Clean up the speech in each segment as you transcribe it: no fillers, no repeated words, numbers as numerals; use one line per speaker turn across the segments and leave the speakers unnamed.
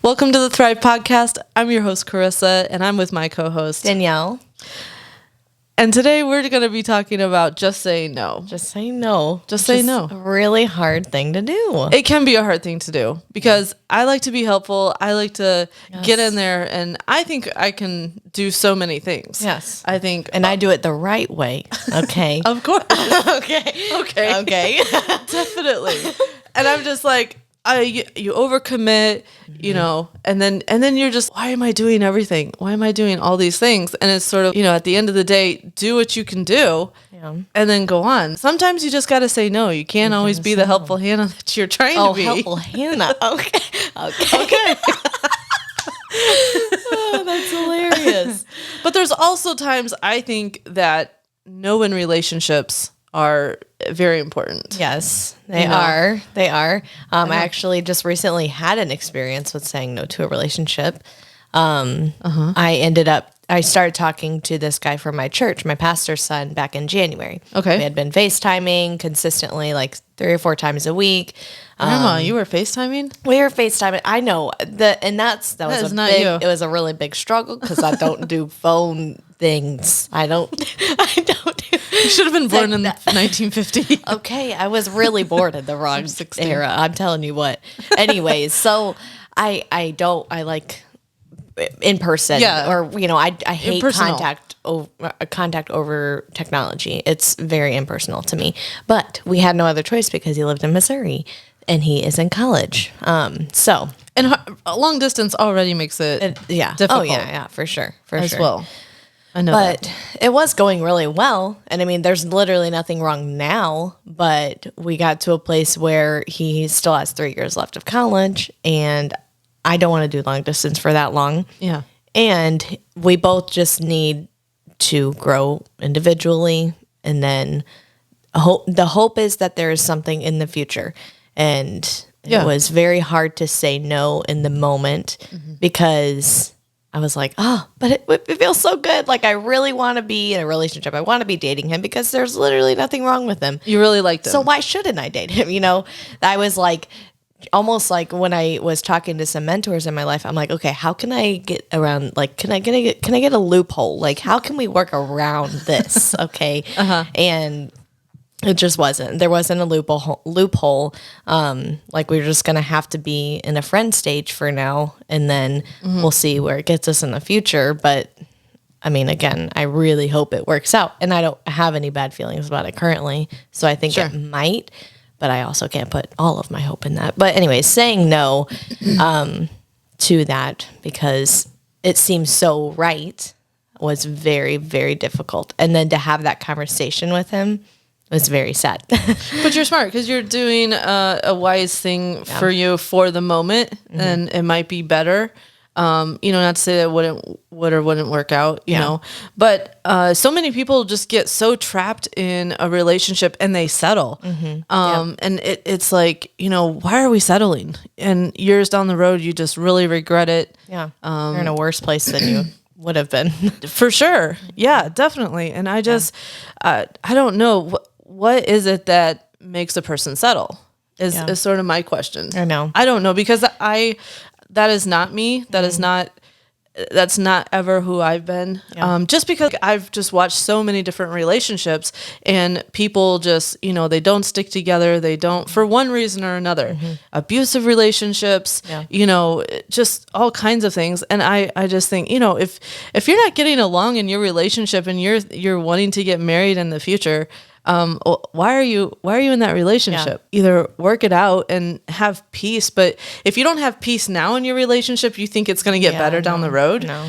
Welcome to the Thrive Podcast. I'm your host, Carissa, and I'm with my co-host,
Danielle.
And today we're going to be talking about just saying no.
Just say no.
Just say no.
A really hard thing to do.
It can be a hard thing to do because I like to be helpful. I like to get in there, and I think I can do so many things.
Yes.
I think.
And I do it the right way. Okay.
Of course.
Okay.
Definitely. And I'm just like, you overcommit, you know, and then you're just, why am I doing everything? Why am I doing all these things? And it's sort of, at the end of the day, do what you can do and then go on. Sometimes you just got to say no. You can't always be the helpful Hannah that you're trying to be.
Oh, helpful Hannah. Okay. Oh, that's hilarious.
But there's also times I think that no in relationships are very important.
Yes, they are. They are. I actually just recently had an experience with saying no to a relationship. I started talking to this guy from my church, my pastor's son, back in January.
Okay.
We had been FaceTiming consistently, like 3 or 4 times a week.
Grandma, you were FaceTiming?
We were FaceTiming. I know that was
not you.
It was a really big struggle because I don't do phone things. I don't do.
You should have been born in 1950.
Okay, I was really bored in the wrong era. I'm telling you what. Anyways, so I like in person, or I hate contact over technology. It's very impersonal to me. But we had no other choice because he lived in Missouri and he is in college. And
long distance already makes it difficult.
Oh yeah, for sure,
as well. I know
but it was going really well. And I mean, there's literally nothing wrong now, but we got to a place where he still has 3 years left of college, and I don't want to do long distance for that long.
Yeah.
And we both just need to grow individually. And then the hope is that there is something in the future. And it was very hard to say no in the moment because I was like, but it feels so good. Like, I really want to be in a relationship. I want to be dating him because there's literally nothing wrong with him.
You really liked him.
So why shouldn't I date him? I was like, almost like when I was talking to some mentors in my life, I'm like, okay, how can I get around? Like, can I get a loophole? Like, how can we work around this? Okay. And it just wasn't. There wasn't a loophole. Like, we were just going to have to be in a friend stage for now, and then we'll see where it gets us in the future. But, I mean, again, I really hope it works out. And I don't have any bad feelings about it currently. So I think it might, but I also can't put all of my hope in that. But anyway, saying no to that because it seems so right was very, very difficult. And then to have that conversation with him was very sad.
But you're smart because you're doing a wise thing for you for the moment, and it might be better. Not to say that would or wouldn't work out, you know, but so many people just get so trapped in a relationship and they settle. And it's like, why are we settling? And years down the road, you just really regret it.
Yeah. You're in a worse place than you would have been.
For sure. Yeah, definitely. And I just, I don't know. What is it that makes a person settle is sort of my question.
I know.
I don't know because that is not me. That's not ever who I've been. Just because I've just watched so many different relationships and people just, they don't stick together. They don't, for one reason or another, abusive relationships, just all kinds of things. And I just think, if you're not getting along in your relationship and you're wanting to get married in the future, why are you in that relationship? Either work it out and have peace. But if you don't have peace now in your relationship, you think it's going to get better down the road.
No.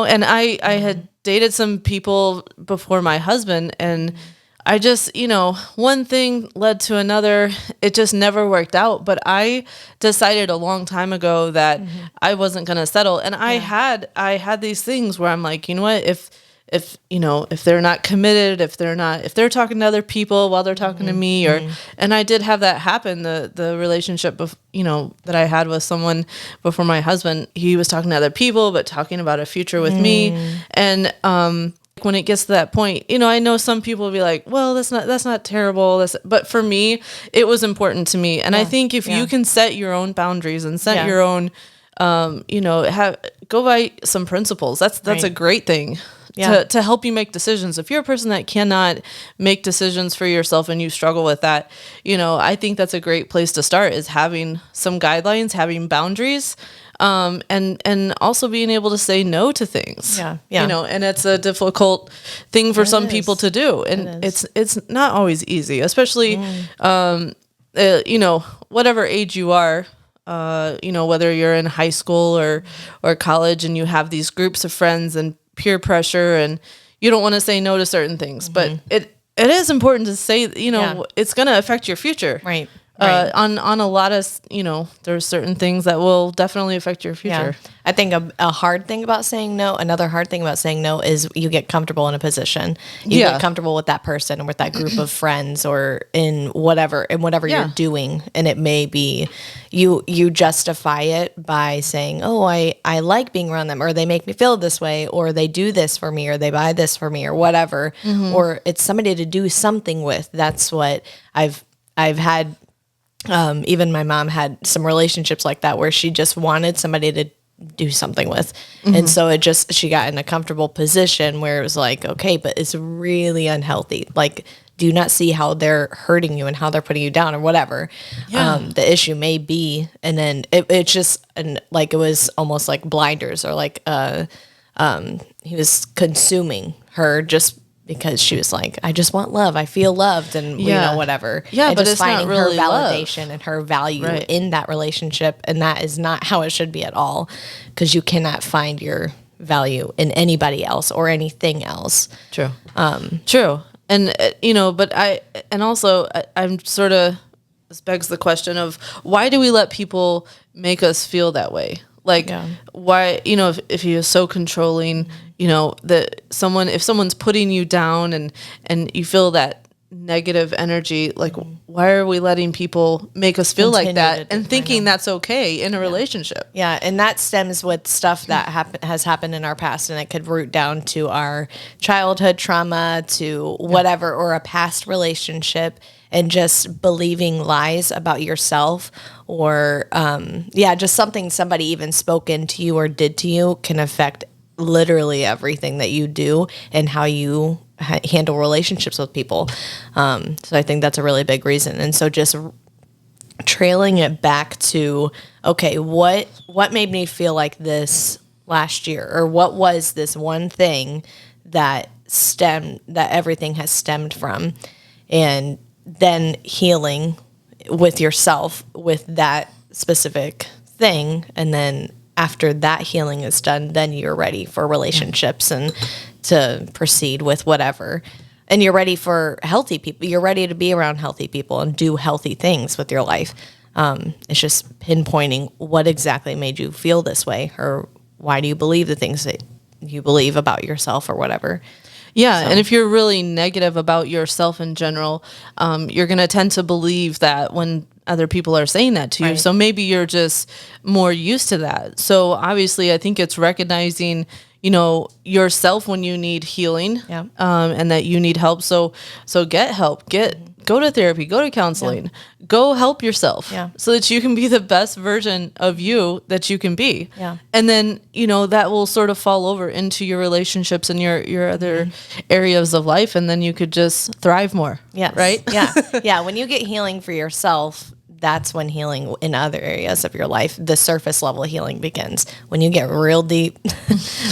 And I had dated some people before my husband, and I just, one thing led to another. It just never worked out. But I decided a long time ago that I wasn't going to settle. And I had these things where I'm like, you know what, if they're not committed, if they're talking to other people while they're talking to me, and I did have that happen. The relationship, that I had with someone before my husband, he was talking to other people, but talking about a future with me. And, when it gets to that point, I know some people will be like, well, that's not terrible. But for me, it was important to me. And I think if you can set your own boundaries and set your own, go by some principles. That's a
Right.
great thing.
Yeah.
To help you make decisions. If you're a person that cannot make decisions for yourself and you struggle with that, I think that's a great place to start, is having some guidelines, having boundaries, and also being able to say no to things.
Yeah, yeah.
And it's a difficult thing for some
is.
people to do, and it's not always easy, especially whatever age you are. Whether you're in high school or college, and you have these groups of friends and peer pressure, and you don't want to say no to certain things, but it is important to say, it's going to affect your future.
Right. Right.
On a lot of, there's certain things that will definitely affect your future.
Yeah. I think a hard thing about saying no, another hard thing about saying no is you get comfortable in a position. You get comfortable with that person or with that group of friends or in whatever you're doing. And it may be you justify it by saying, oh, I like being around them, or they make me feel this way, or they do this for me, or they buy this for me, or whatever. Or it's somebody to do something with. That's what I've had. Even my mom had some relationships like that where she just wanted somebody to do something with. And so she got in a comfortable position where it was like, okay, but it's really unhealthy. Like, do you not see how they're hurting you and how they're putting you down or whatever? The issue may be. And then it's just, like, it was almost like blinders, or like, he was consuming her just because she was like, I just want love. I feel loved, and whatever.
Yeah,
and
but
just
it's not
finding
really
her
love.
validation and her value in that relationship, and that is not how it should be at all, because you cannot find your value in anybody else or anything else.
True. True. And I'm sort of, this begs the question of, why do we let people make us feel that way? Like, why, if you're so controlling, that if someone's putting you down and you feel that negative energy, like, why are we letting people make us feel like that and thinking that's okay in a relationship?
Yeah, and that stems with stuff that has happened in our past, and it could root down to our childhood trauma, to whatever, or a past relationship, and just believing lies about yourself, or just something somebody even spoke into you or did to you can affect literally everything that you do and how you handle relationships with people. So I think that's a really big reason. And so just trailing it back to, okay, what made me feel like this last year, or what was this one thing that everything has stemmed from, and then healing with yourself with that specific thing. And then after that healing is done, then you're ready for relationships and to proceed with whatever. And you're ready for healthy people. You're ready to be around healthy people and do healthy things with your life. It's just pinpointing what exactly made you feel this way, or why do you believe the things that you believe about yourself or whatever.
Yeah, and if you're really negative about yourself in general, you're going to tend to believe that when other people are saying that to you. So maybe you're just more used to that. So obviously, I think it's recognizing, yourself when you need healing, and that you need help. So get help. Go to therapy. Go to counseling. Go help yourself, so that you can be the best version of you that you can be. And then that will sort of fall over into your relationships and your other areas of life, and then you could just thrive more. Right.
Yeah. When you get healing for yourself, that's when healing in other areas of your life, the surface level healing begins. When you get real deep,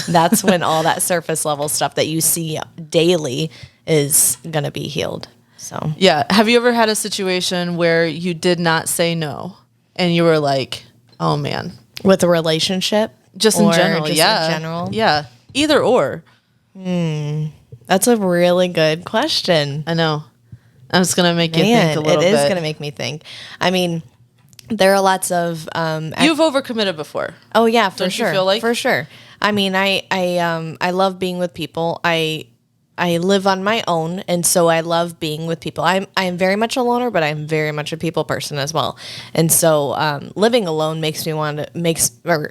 that's when all that surface level stuff that you see daily is going to be healed. So,
yeah. Have you ever had a situation where you did not say no and you were like, oh man,
with a relationship?
Just in general.
In general?
Yeah. Either or.
That's a really good question.
I know. I was going to make you think a little bit.
It is going to make me think. I mean, there are lots of...
You've overcommitted before.
Oh, yeah, for
Don't
sure.
you feel like?
For sure. I mean, I love being with people. I I live on my own, and so I love being with people. I am very much a loner, but I'm very much a people person as well. And so living alone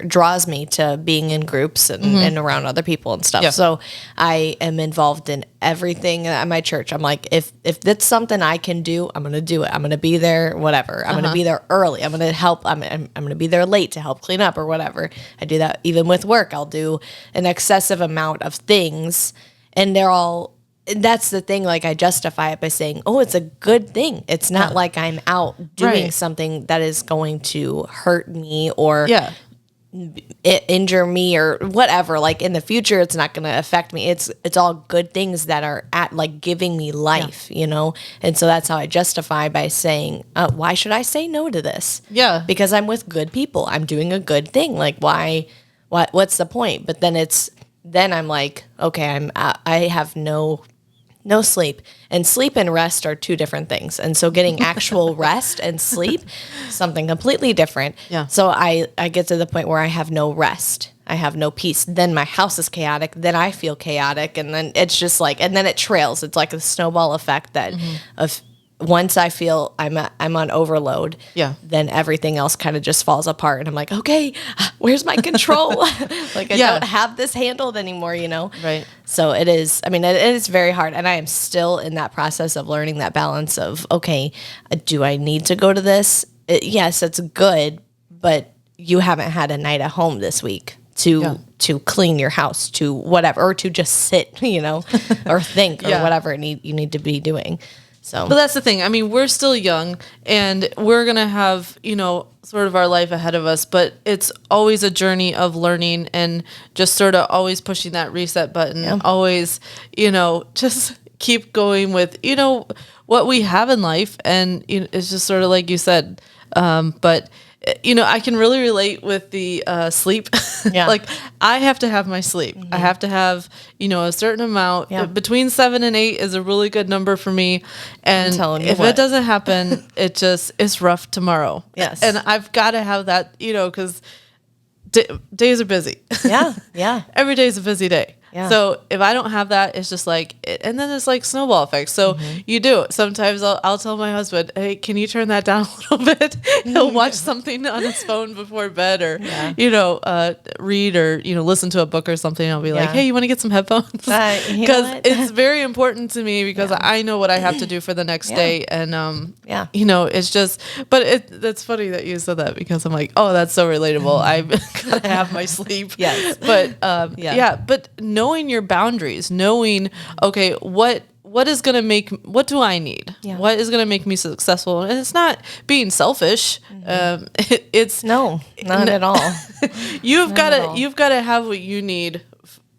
draws me to being in groups and around other people and stuff.
Yeah.
So I am involved in everything at my church. I'm like, if that's something I can do, I'm gonna do it. I'm gonna be there, whatever. I'm gonna be there early. I'm gonna help. I'm gonna be there late to help clean up or whatever. I do that even with work. I'll do an excessive amount of things. And that's the thing, like I justify it by saying, oh, it's a good thing. It's not like I'm out doing something that is going to hurt me or injure me or whatever. Like in the future, it's not going to affect me. It's all good things that are like giving me life, you know? And so that's how I justify by saying, why should I say no to this?
Yeah.
Because I'm with good people. I'm doing a good thing. Like what's the point? But then I'm like, okay, I have no sleep. And sleep and rest are two different things. And so getting actual rest and sleep, something completely different.
Yeah.
So I get to the point where I have no rest. I have no peace. Then my house is chaotic. Then I feel chaotic. And then it's just like, and then it trails. It's like a snowball effect that of once I feel I'm on overload, then everything else kind of just falls apart. And I'm like, okay, where's my control? Like I don't have this handled anymore, you know?
Right.
So it is very hard. And I am still in that process of learning that balance of, okay, do I need to go to this? Yes, it's good, but you haven't had a night at home this week to clean your house, to whatever, or to just sit, you know, or think or whatever you need to be doing. So,
but that's the thing. I mean, we're still young and we're going to have, you know, sort of our life ahead of us, but it's always a journey of learning and just sort of always pushing that reset button, always, you know, just keep going with, you know, what we have in life. And you know, it's just sort of like you said, but you know, I can really relate with the sleep. Like I have to have my sleep. I have to have, you know, a certain amount. Between 7 and 8 is a really good number for me. And if it doesn't happen, it's rough tomorrow.
Yes.
And I've got to have that, you know, because days are busy.
Yeah.
Every day is a busy day.
Yeah.
So if I don't have that, it's just like, and then it's like snowball effect. So you do it. Sometimes I'll tell my husband, hey, can you turn that down a little bit? He'll watch something on his phone before bed or, you know, read or, you know, listen to a book or something. I'll be like, hey, you want to get some headphones? Because it's very important to me because I know what I have to do for the next day. And, you know, it's just, but that's funny that you said that because I'm like, oh, that's so relatable. I've got to have my sleep.
Yes.
But, but knowing your boundaries, knowing, okay, what do I need? What is going to make me successful? And it's not being selfish. It's
not at all.
You've got to have what you need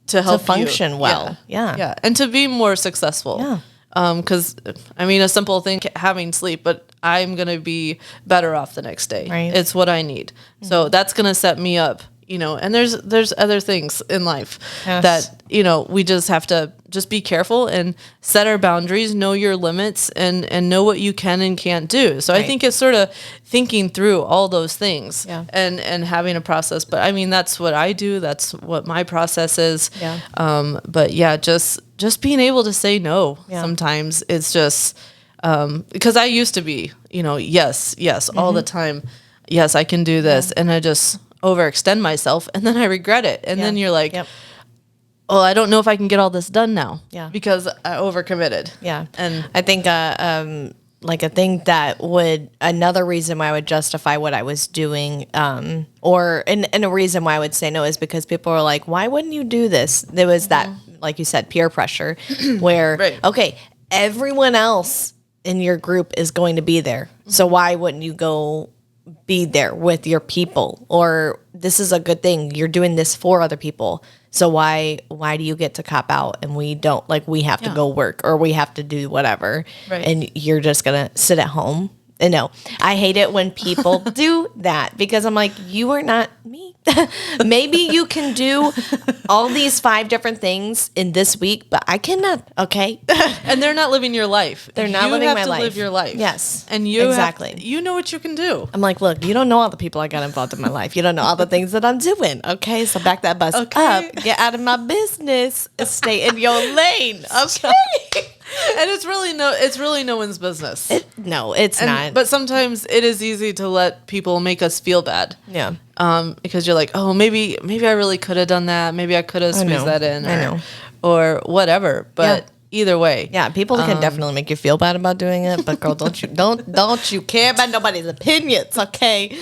to help
to function well.
Yeah. And to be more successful.
Yeah.
Because I mean, a simple thing, having sleep, but I'm going to be better off the next day.
Right.
It's what I need. So that's going to set me up. You know, and there's other things in life that, you know, we just have to just be careful and set our boundaries, know your limits and know what you can and can't do. So I think it's sort of thinking through all those things and having a process. But I mean, that's what I do. That's what my process is. But just being able to say no sometimes it's just, because I used to be, you know, yes, all the time. Yes, I can do this. And I just overextend myself and then I regret it. And then you're like, well, I don't know if I can get all this done now because I overcommitted.
Yeah.
And
I think, like a thing that another reason why I would justify what I was doing, and a reason why I would say no is because people are like, why wouldn't you do this? There was that, like you said, peer pressure where, okay, everyone else in your group is going to be there. So why wouldn't you go be there with your people? Or this is a good thing. You're doing this for other people. So why do you get to cop out and we don't? Like we have to go work or we have to do whatever. And you're just going to sit at home And no, I hate it when people do that because I'm like, you are not me. Maybe you can do all these 5 different things in this week, but I cannot. Okay.
And they're not living your life.
They're not living my life.
You have to live your life.
Yes.
And you
exactly.
You know what you can do.
I'm like, look, you don't know all the people I got involved in my life. You don't know all the things that I'm doing. Okay. So back that bus up. Get out of my business. Stay in your lane. Okay.
And it's really no one's business.
No, it's not.
But sometimes it is easy to let people make us feel bad.
Yeah.
Because you're like, oh, maybe I really could have done that. Maybe I could have squeezed that in. Or whatever. But either way.
Yeah, people can definitely make you feel bad about doing it. But girl, don't you care about nobody's opinions, okay?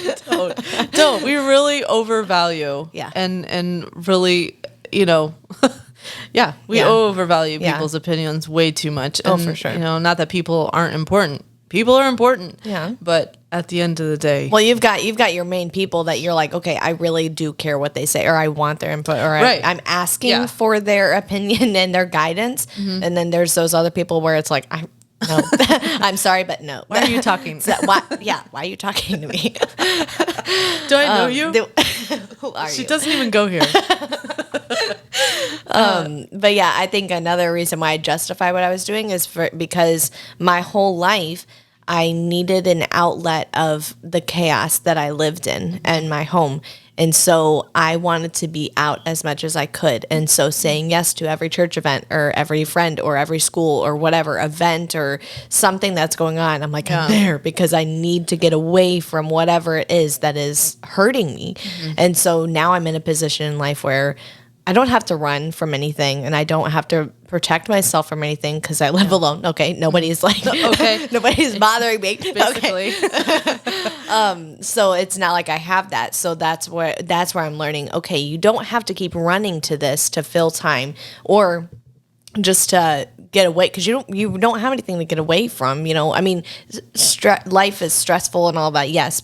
Don't. We really overvalue.
Yeah.
And really, we overvalue people's opinions way too much. And,
for sure.
Not that people aren't important. People are important.
Yeah.
But at the end of the day.
Well, you've got your main people that you're like, okay, I really do care what they say, or I want their input, or I'm asking for their opinion and their guidance. Mm-hmm. And then there's those other people where it's like, no, I'm sorry, but no.
Why are you talking?
Why are you talking to me?
Do I know you?
Who are you?
She doesn't even go here.
But yeah, I think another reason why I justify what I was doing is because my whole life I needed an outlet of the chaos that I lived in and my home. And so I wanted to be out as much as I could. And so saying yes to every church event or every friend or every school or whatever event or something that's going on, I'm like, I'm there because I need to get away from whatever it is that is hurting me. Mm-hmm. And so now I'm in a position in life where I don't have to run from anything and I don't have to protect myself from anything because I live alone. Okay. Nobody's nobody's bothering me.
Basically.
Okay. So it's not like I have that. So that's where I'm learning, okay, you don't have to keep running to this to fill time or just to get away because you don't have anything to get away from, I mean, life is stressful and all that. Yes.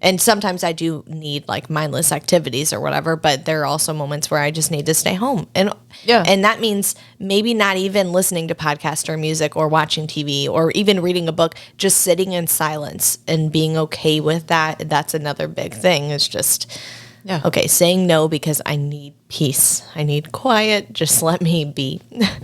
And sometimes I do need like mindless activities or whatever, but there are also moments where I just need to stay home. And that means maybe not even listening to podcasts or music or watching TV or even reading a book, just sitting in silence and being okay with that. That's another big thing. It's just, okay, saying no because I need peace. I need quiet. Just let me be.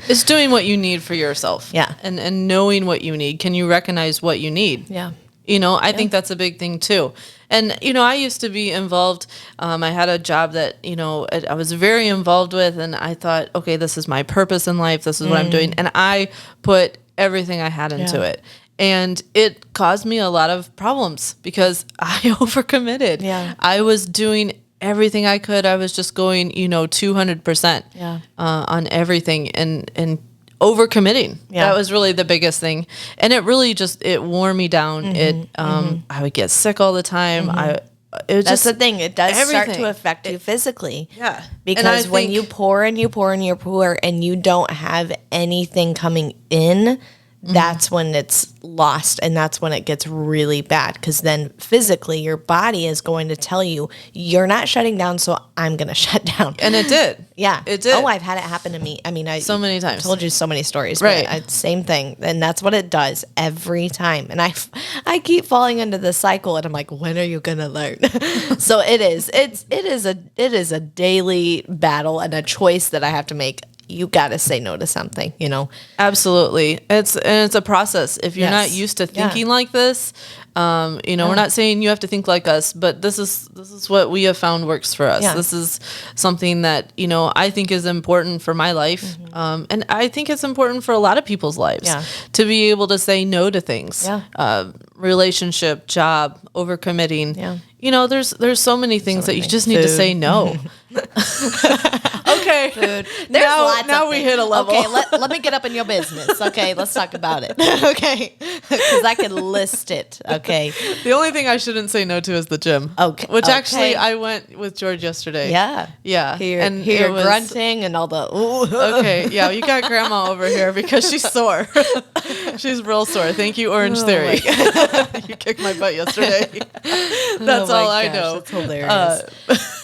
It's doing what you need for yourself.
Yeah.
And knowing what you need. Can you recognize what you need?
Yeah.
I think that's a big thing too. And, I used to be involved. I had a job that, I was very involved with. And I thought, okay, this is my purpose in life. This is what I'm doing. And I put everything I had into it. And it caused me a lot of problems because I overcommitted.
Yeah.
I was doing everything I could. I was just going, 200% on everything and overcommitting. That was really the biggest thing. And it really it wore me down. I would get sick all the time.
That's the thing. It does start to affect you physically.
Yeah.
Because when you pour and you pour and you pour and you don't have anything coming in, that's when it's lost and that's when it gets really bad because then physically your body is going to tell you you're not shutting down, so I'm going to shut down.
And it did.
Yeah.
It did.
Oh, I've had it happen to me. I mean,
so many times.
Told you so many stories.
Right.
But same thing. And that's what it does every time. And I keep falling into the cycle and I'm like, when are you going to learn? So it is a daily battle and a choice that I have to make. You got to say no to something,
Absolutely. It's a process. If you're not used to thinking like this, we're not saying you have to think like us, but this is what we have found works for us. Yeah. This is something that, I think is important for my life. And I think it's important for a lot of people's lives to be able to say no to things. Yeah. Relationship, job, overcommitting. Yeah. There's so many things that you just need to say no. Okay.
Food.
Now we hit a level.
Okay, let me get up in your business. Okay, let's talk about it. Okay, because I can list it. Okay.
The only thing I shouldn't say no to is the gym.
Okay.
Which actually I went with George yesterday.
Yeah.
Yeah.
And here grunting and all the. Ooh.
Okay. Yeah. You got grandma over here because she's sore. She's real sore. Thank you, Orange Theory. You kicked my butt yesterday. That's all I know.
That's hilarious.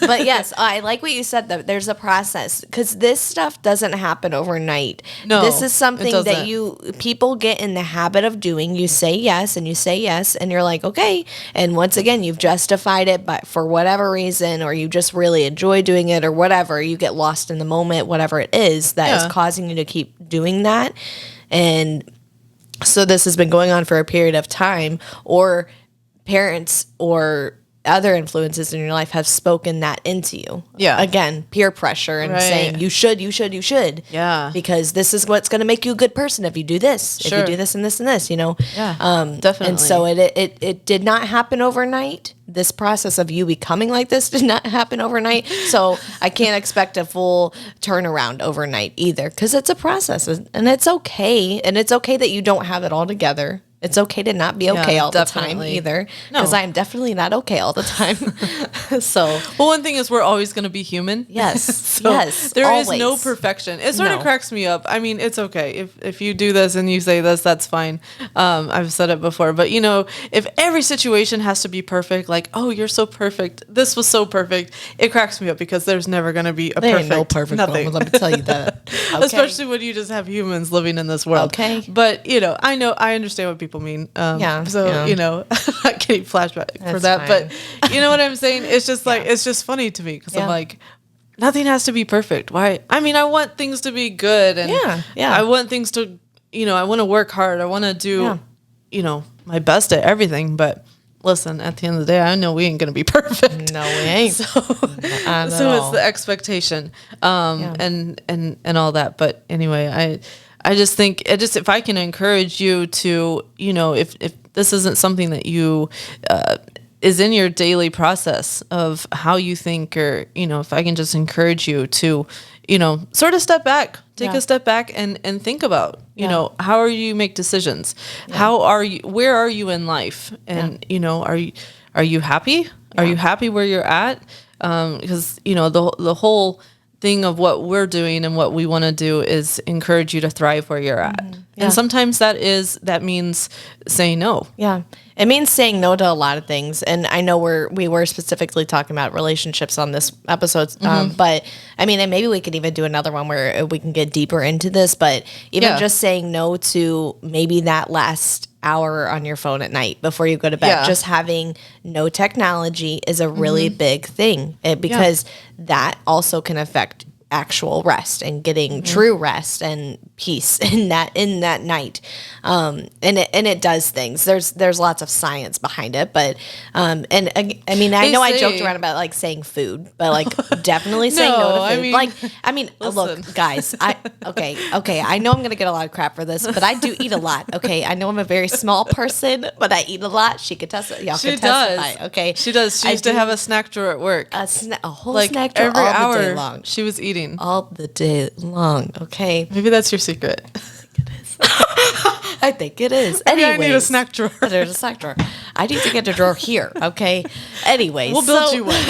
But yes, I like what you said, that there's a process, because this stuff doesn't happen overnight.
No,
this is something
it
that
doesn't.
people get in the habit of doing. You say yes and you say yes, and you're like, okay. And once again, you've justified it, but for whatever reason, or you just really enjoy doing it or whatever, you get lost in the moment, whatever it is that is causing you to keep doing that. And so this has been going on for a period of time, or parents or other influences in your life have spoken that into you.
Yeah.
Again, peer pressure and saying you should.
Yeah.
Because this is what's going to make you a good person if you do this, if you do this and this and this,
Yeah. Definitely.
And so it did not happen overnight. This process of you becoming like this did not happen overnight. So I can't expect a full turnaround overnight either, because it's a process, and it's okay. And it's okay that you don't have it all together. It's okay to not be okay all the time either, because I am definitely not okay all the time. So,
well, one thing is we're always going to be human.
Yes,
so
yes,
there
always.
is no perfection. It sort of cracks me up. I mean, it's okay if you do this and you say this, that's fine. I've said it before, but if every situation has to be perfect, like, oh, you're so perfect, this was so perfect, it cracks me up, because there's never going to be a
there
perfect,
ain't no perfect
nothing.
moment, let me tell you that. Okay.
Especially when you just have humans living in this world.
Okay.
But I understand what people mean. I'm getting flashback for that,
fine.
but you know what I'm saying? It's just like, it's just funny to me, because I'm like, nothing has to be perfect. Why? I mean, I want things to be good, and I want things to, I want to work hard. I want to do, my best at everything. But listen, at the end of the day, I know we ain't gonna be perfect.
No, we ain't.
So it's the expectation, and all that. But anyway, I just think if I can encourage you to, if this isn't something that you is in your daily process of how you think, or if I can just encourage you to, sort of step back, take a step back and think about, how are you make decisions? How are you? Where are you in life? And are you happy? Are you happy where you're at? Because the whole thing of what we're doing and what we want to do is encourage you to thrive where you're at. And sometimes that means saying no.
Yeah. It means saying no to a lot of things. And I know we were specifically talking about relationships on this episode. But I mean, and maybe we could even do another one where we can get deeper into this, but even just saying no to maybe that last hour on your phone at night before you go to bed, just having no technology is a really big thing, because that also can affect actual rest and getting true rest and peace in that night. And it does things. There's lots of science behind it, but I mean, I know I joked around about like saying food, but like definitely saying no to food. I mean, look, guys, okay, I know I'm gonna get a lot of crap for this, but I do eat a lot. Okay, I know I'm a very small person, but I eat a lot. She could testify. Y'all
She
could
does.
testify. Okay,
She does. She used to have a snack drawer at work.
a whole
Like
snack drawer
every
all
hour
the day long.
she was eating.
All the day long. Okay.
Maybe that's your secret.
I think it is.
Maybe I
Anyways,
need a snack drawer.
There's a snack drawer. I need to get a drawer here. Okay. Anyways,
We'll build you one.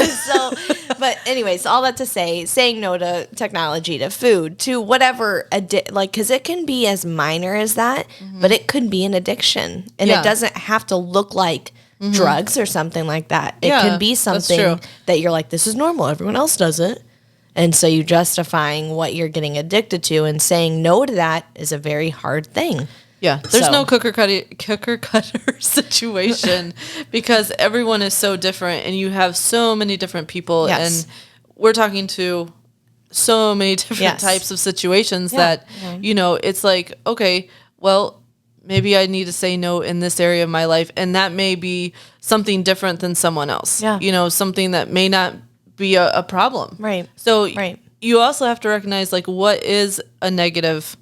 But anyways, all that to say, saying no to technology, to food, to whatever, because it can be as minor as that, but it could be an addiction, and it doesn't have to look like drugs or something like that. It can be something that you're like, this is normal. Everyone else does it. And so you justifying what you're getting addicted to, and saying no to that is a very hard thing.
Yeah, there's no cooker cutter situation, because everyone is so different, and you have so many different people, and we're talking to so many different types of situations that, it's like, okay, well, maybe I need to say no in this area of my life, and that may be something different than someone else. Yeah. Something that may not be a problem.
Right.
So you also have to recognize, like, what is a negative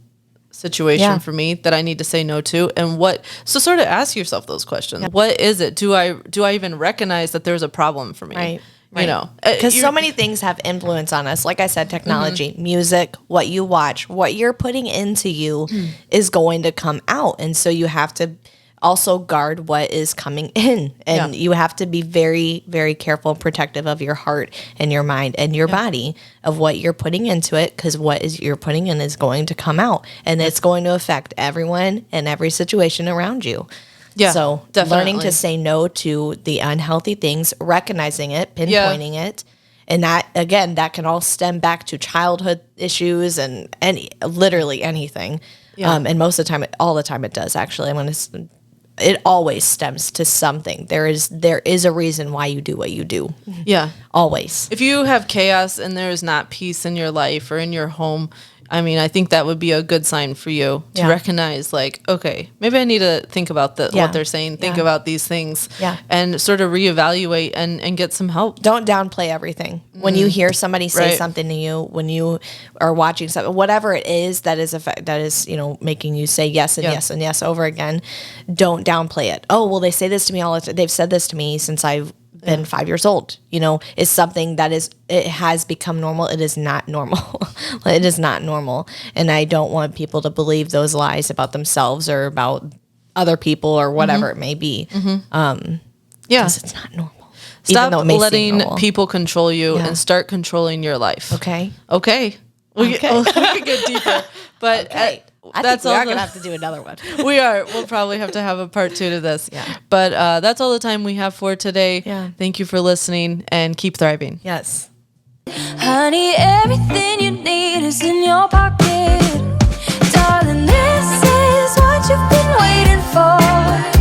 situation for me that I need to say no to, and so sort of ask yourself those questions. What is it? Do I even recognize that there's a problem for me?
Right.
Because
so many things have influence on us. Like I said, technology, music, what you watch, what you're putting into you is going to come out. And so you have to also guard what is coming in. And you have to be very, very careful and protective of your heart and your mind and your body of what you're putting into it, because what is you're putting in is going to come out, and it's going to affect everyone and every situation around you.
Yeah,
so
definitely.
learning to say no to the unhealthy things, recognizing it, pinpointing it. And that, again, that can all stem back to childhood issues and literally anything. Yeah. And most of the time, all the time it does, actually. It always stems to something. There is a reason why you do what you do.
Yeah.
Always.
If you have chaos and there is not peace in your life or in your home, I mean, I think that would be a good sign for you to recognize, like, okay, maybe I need to think about what they're saying, think about these things, and sort of reevaluate and get some help.
Don't downplay everything. When you hear somebody say something to you, when you are watching something, whatever it is that is making you say yes and yes and yes over again, don't downplay it. Oh, well, they say this to me all the time. They've said this to me since I've been 5 years old, is something that it has become normal. It is not normal. It is not normal. And I don't want people to believe those lies about themselves or about other people or whatever it may be. Because it's not normal.
Stop letting people control you and start controlling your life.
Okay.
We can get deeper. But
that's all. We're going to have to do another one.
We'll probably have to have a part 2 to this. Yeah. But that's all the time we have for today.
Yeah.
Thank you for listening, and keep thriving.
Yes.
Honey, everything you need is in your pocket. Darling, this is what you've been waiting for.